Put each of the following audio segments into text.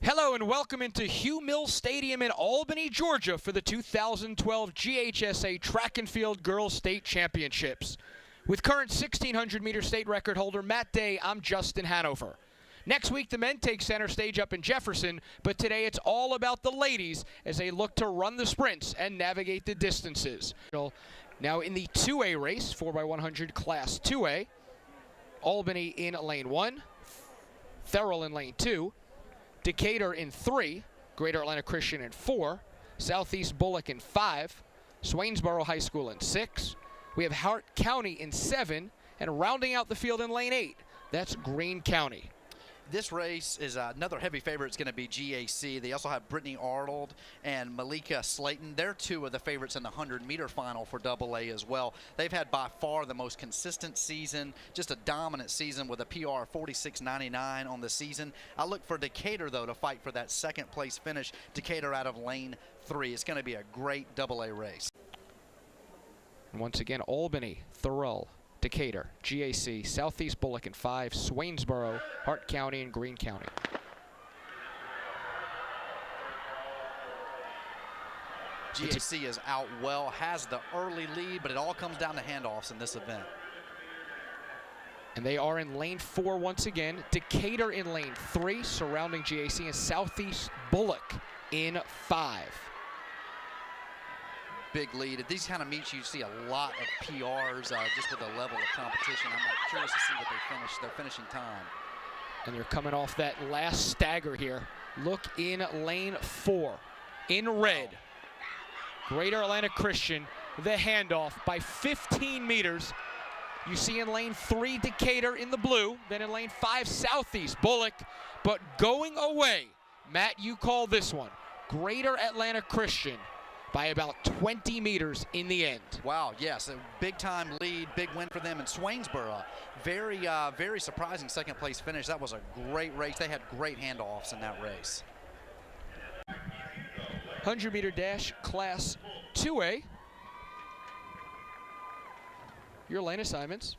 Hello and welcome into Hugh Mills Stadium in Albany, Georgia for the 2012 GHSA Track and Field Girls State Championships. With current 1,600-meter state record holder Matt Day, I'm Justin Hanover. Next week, the men take center stage up in Jefferson, but today it's all about the ladies as they look to run the sprints and navigate the distances. Now in the 2A race, 4x100 Class 2A, Albany in lane 1, Thurl in lane 2, Decatur in 3, Greater Atlanta Christian in 4, Southeast Bullock in 5, Swainsboro High School in 6. We have Hart County in 7, and rounding out the field in lane 8, that's Greene County. This race is another heavy favorite. It's going to be GAC. They also have Brittany Arnold and Maileka Slayton. They're two of the favorites in the 100-meter final for AA as well. They've had by far the most consistent season, just a dominant season with a PR 46.99 on the season. I look for Decatur, though, to fight for that second place finish. Decatur out of lane 3. It's going to be a great AA race. And once again, Albany, Thurl, Decatur, GAC, Southeast Bullock in 5, Swainsboro, Hart County, and Greene County. GAC is out well, has the early lead, but it all comes down to handoffs in this event. And they are in lane 4 once again. Decatur in lane 3, surrounding GAC, and Southeast Bullock in 5. Big lead. At these kind of meets, you see a lot of PRs just with the level of competition. I'm curious to see what they finish, their finishing time. And they're coming off that last stagger here. Look in lane 4, in red. Greater Atlanta Christian, the handoff by 15 meters. You see in lane 3, Decatur in the blue, then in lane 5, Southeast Bullock. But going away, Matt, you call this one, Greater Atlanta Christian, by about 20 meters in the end. Wow, yes, a big-time lead, big win for them in Swainsboro. Very surprising second-place finish. That was a great race. They had great handoffs in that race. 100-meter dash, Class 2A. Your lane assignments.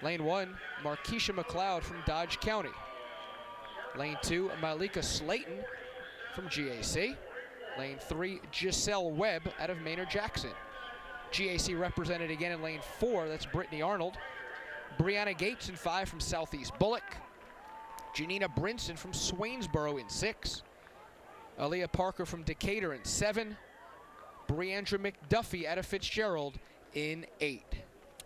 Lane 1, Markeisha McLeod from Dodge County. Lane 2, Maileka Slayton from GAC. Lane 3, Giselle Webb out of Maynard-Jackson. GAC represented again in lane 4, that's Brittany Arnold. Brianna Gates in 5 from Southeast Bullock. Janina Brinson from Swainsboro in 6. Aaliyah Parker from Decatur in 7. Briandra McDuffie out of Fitzgerald in 8.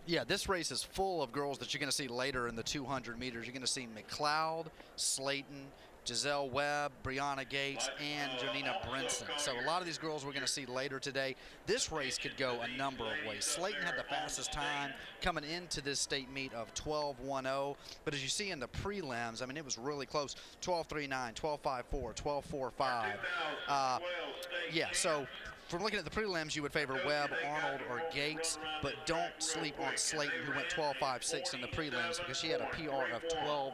Yeah, this race is full of girls that you're going to see later in the 200 meters. You're going to see McLeod, Slayton, Giselle Webb, Brianna Gates, and Janina Brinson. So a lot of these girls we're going to see later today. This race could go a number of ways. Slayton had the fastest time coming into this state meet of 12:10, but as you see in the prelims, I mean, it was really close. 12:39, 12:54, 12:45. Yeah, so from looking at the prelims, you would favor Webb, Arnold, or Gates, but don't sleep on Slayton, who went 12:56 in the prelims because she had a PR of 12:10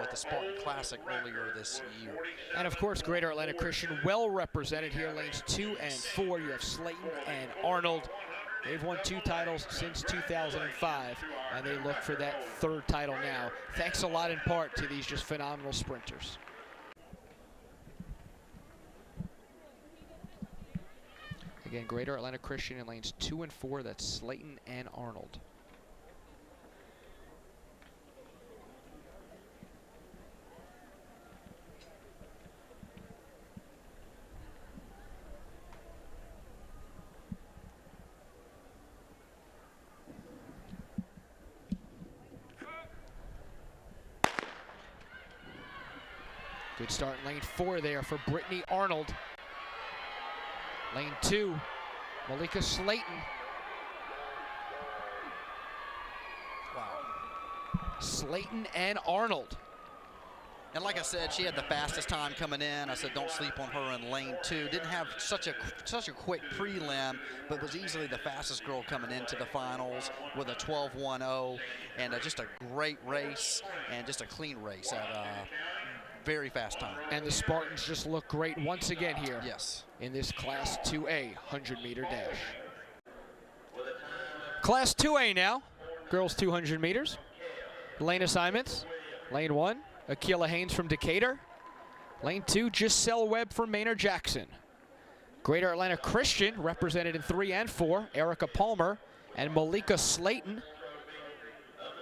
at the Spartan Classic earlier this year. And of course, Greater Atlanta Christian well represented here, lanes 2 and 4. You have Slayton and Arnold. They've won 2 titles since 2005, and they look for that 3rd title now. Thanks a lot in part to these just phenomenal sprinters. Again, Greater Atlanta Christian in lanes 2 and 4. That's Slayton and Arnold. Good start in lane 4 there for Brittany Arnold. Lane 2, Maileka Slayton. Wow. Slayton and Arnold. And like I said, she had the fastest time coming in. I said don't sleep on her in lane 2. Didn't have such a quick prelim, but was easily the fastest girl coming into the finals with a 12:10, and just a great race and just a clean race at very fast time. And the Spartans just look great once again here. Yes. In this Class 2A 100-meter dash. Class 2A now, girls 200 meters. Lane assignments, lane 1, Akilah Haynes from Decatur. Lane 2, Giselle Webb from Maynard Jackson. Greater Atlanta Christian, represented in 3 and 4, Erica Palmer and Maileka Slayton.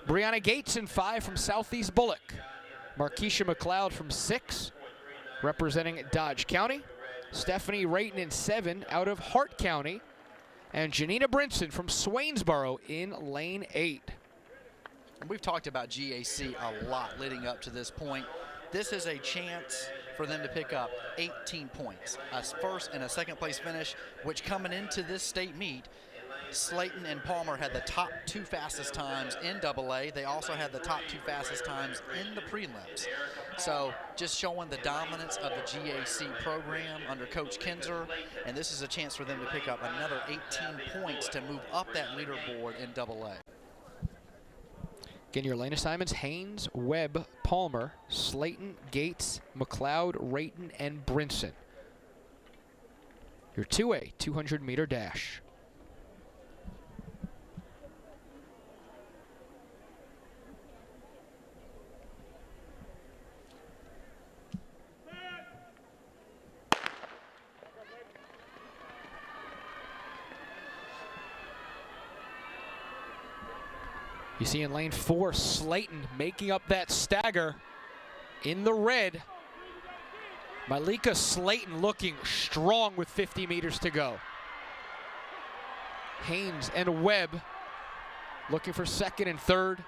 Brianna Gates in 5 from Southeast Bullock. Markeisha McLeod from 6, representing Dodge County. Stephanie Rayton in 7 out of Hart County. And Janina Brinson from Swainsboro in lane 8. We've talked about GAC a lot leading up to this point. This is a chance for them to pick up 18 points, a first and a second place finish, which coming into this state meet, Slayton and Palmer had the top 2 fastest times in AA. They also had the top 2 fastest times in the prelims. So just showing the dominance of the GAC program under Coach Kinzer, and this is a chance for them to pick up another 18 points to move up that leaderboard in AA. Again, your lane assignments: Haynes, Webb, Palmer, Slayton, Gates, McLeod, Rayton, and Brinson. Your 2A 200-meter dash. You see in lane 4, Slayton making up that stagger in the red. Maileka Slayton looking strong with 50 meters to go. Haynes and Webb looking for 2nd and 3rd.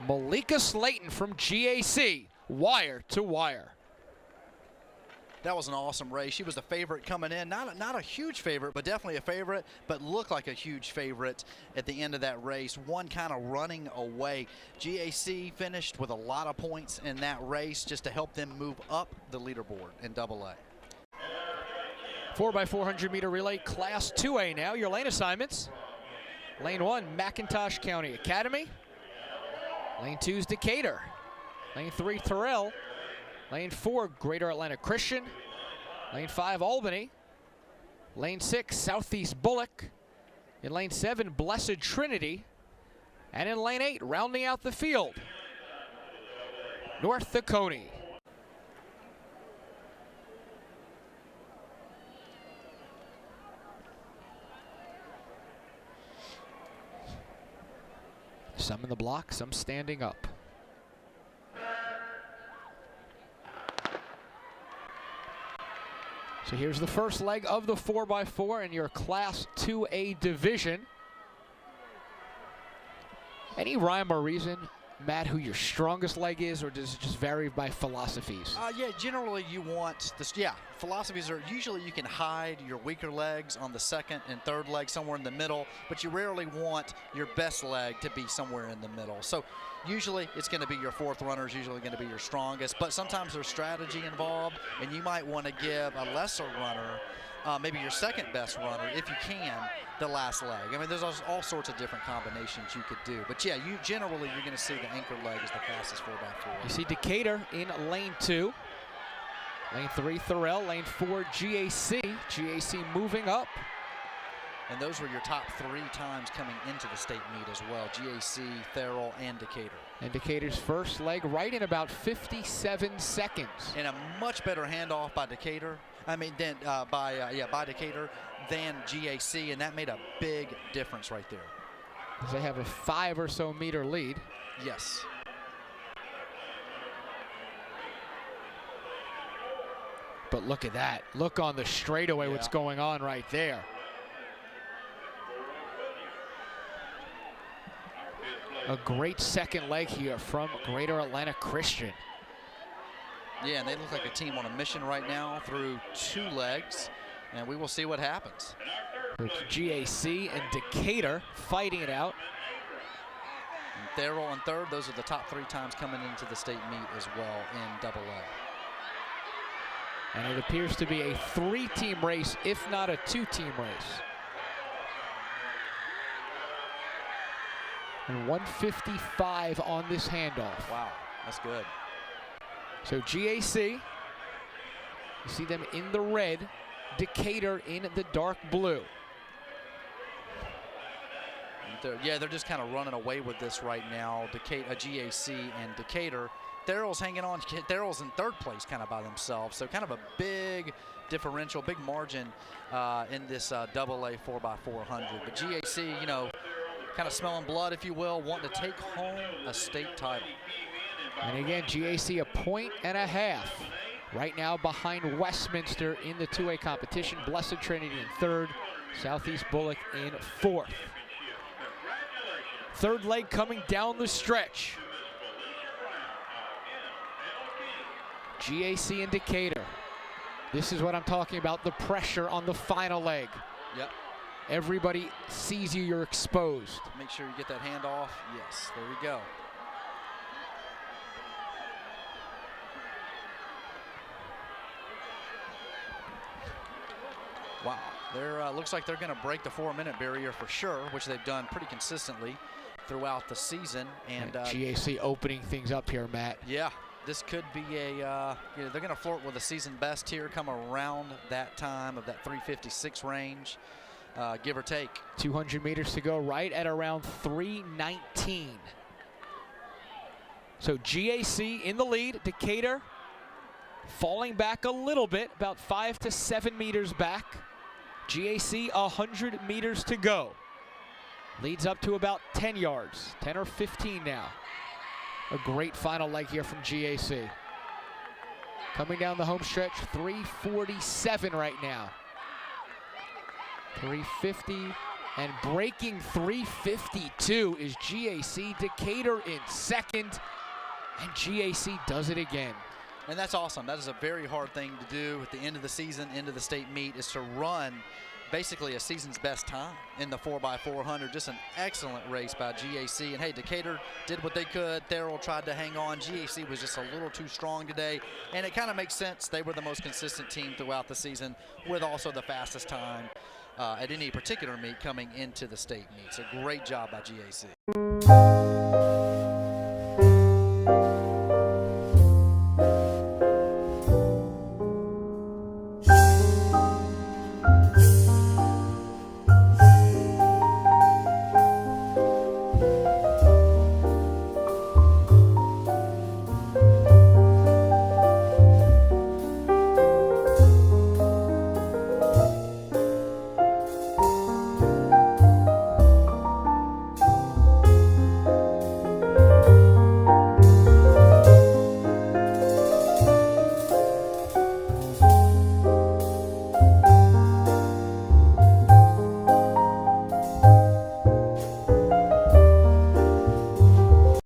Maileka Slayton from GAC, wire to wire. That was an awesome race. She was the favorite coming in. Not a huge favorite, but definitely a favorite, but looked like a huge favorite at the end of that race. One kind of running away. GAC finished with a lot of points in that race just to help them move up the leaderboard in AA. 4x400 meter relay, class 2A now. Your lane assignments: lane 1, McIntosh County Academy. Lane 2 is Decatur. Lane 3, Terrell. Lane 4, Greater Atlanta Christian. Lane 5, Albany. Lane 6, Southeast Bullock. In lane 7, Blessed Trinity. And in lane 8, rounding out the field, North Oconee. Some in the block, some standing up. So here's the first leg of the 4x4 in your Class 2A division. Any rhyme or reason, Matt, who your strongest leg is, or does it just vary by philosophies? Yeah, generally you want this. Yeah, philosophies are usually you can hide your weaker legs on the 2nd and 3rd leg somewhere in the middle, but you rarely want your best leg to be somewhere in the middle. So usually it's going to be your 4th runner is usually going to be your strongest, but sometimes there's strategy involved, and you might want to give a lesser runner, maybe your 2nd best runner, if you can, the last leg. I mean, there's all sorts of different combinations you could do. But yeah, you're going to see the anchor leg is the fastest 4x4. You see Decatur in lane 2. Lane 3, Thorell. Lane 4, GAC. GAC moving up. And those were your top 3 times coming into the state meet as well. GAC, Thorell, and Decatur. And Decatur's first leg right in about 57 seconds. And a much better handoff by Decatur. I mean, by Decatur than GAC, and that made a big difference right there. As they have a 5 or so meter lead. Yes. But look at that. Look on the straightaway, what's going on right there. A great second leg here from Greater Atlanta Christian. Yeah, and they look like a team on a mission right now through 2 legs, and we will see what happens. It's GAC and Decatur fighting it out. And Thorell in 3rd. Those are the top 3 times coming into the state meet as well in AA. And it appears to be a 3-team race, if not a 2-team race. And 155 on this handoff. Wow, that's good. So GAC, you see them in the red, Decatur in the dark blue. They're just kind of running away with this right now. GAC and Decatur Daryl's hanging on. Daryl's in third place kind of by themselves. So kind of a big differential, big margin in this double A 4x400. But GAC, you know, kind of smelling blood, if you will, wanting to take home a state title. And again, GAC a point and a half. Right now behind Westminster in the 2A competition. Blessed Trinity in third. Southeast Bullock in fourth. Third leg coming down the stretch. GAC and Decatur. This is what I'm talking about, the pressure on the final leg. Yep. Everybody sees you, you're exposed. Make sure you get that hand off. Yes, there we go. Wow, they're looks like they're going to break the 4-minute barrier for sure, which they've done pretty consistently throughout the season. And GAC opening things up here, Matt. Yeah, this could be a, you know, they're going to flirt with a season best here, come around that time of that 356 range, give or take. 200 meters to go, right at around 3:19. So GAC in the lead, Decatur falling back a little bit, about 5 to 7 meters back. GAC 100 meters to go. Leads up to about 10 yards, 10 or 15 now. A great final leg here from GAC. Coming down the home stretch, 3:47 right now. 3:50 and breaking 3:52 is GAC. Decatur in second, and GAC does it again. And that's awesome. That is a very hard thing to do at the end of the season, end of the state meet, is to run basically a season's best time in the 4x400. Just an excellent race by GAC. And hey, Decatur did what they could. Darrell tried to hang on. GAC was just a little too strong today. And it kind of makes sense. They were the most consistent team throughout the season, with also the fastest time at any particular meet coming into the state meet. So great job by GAC.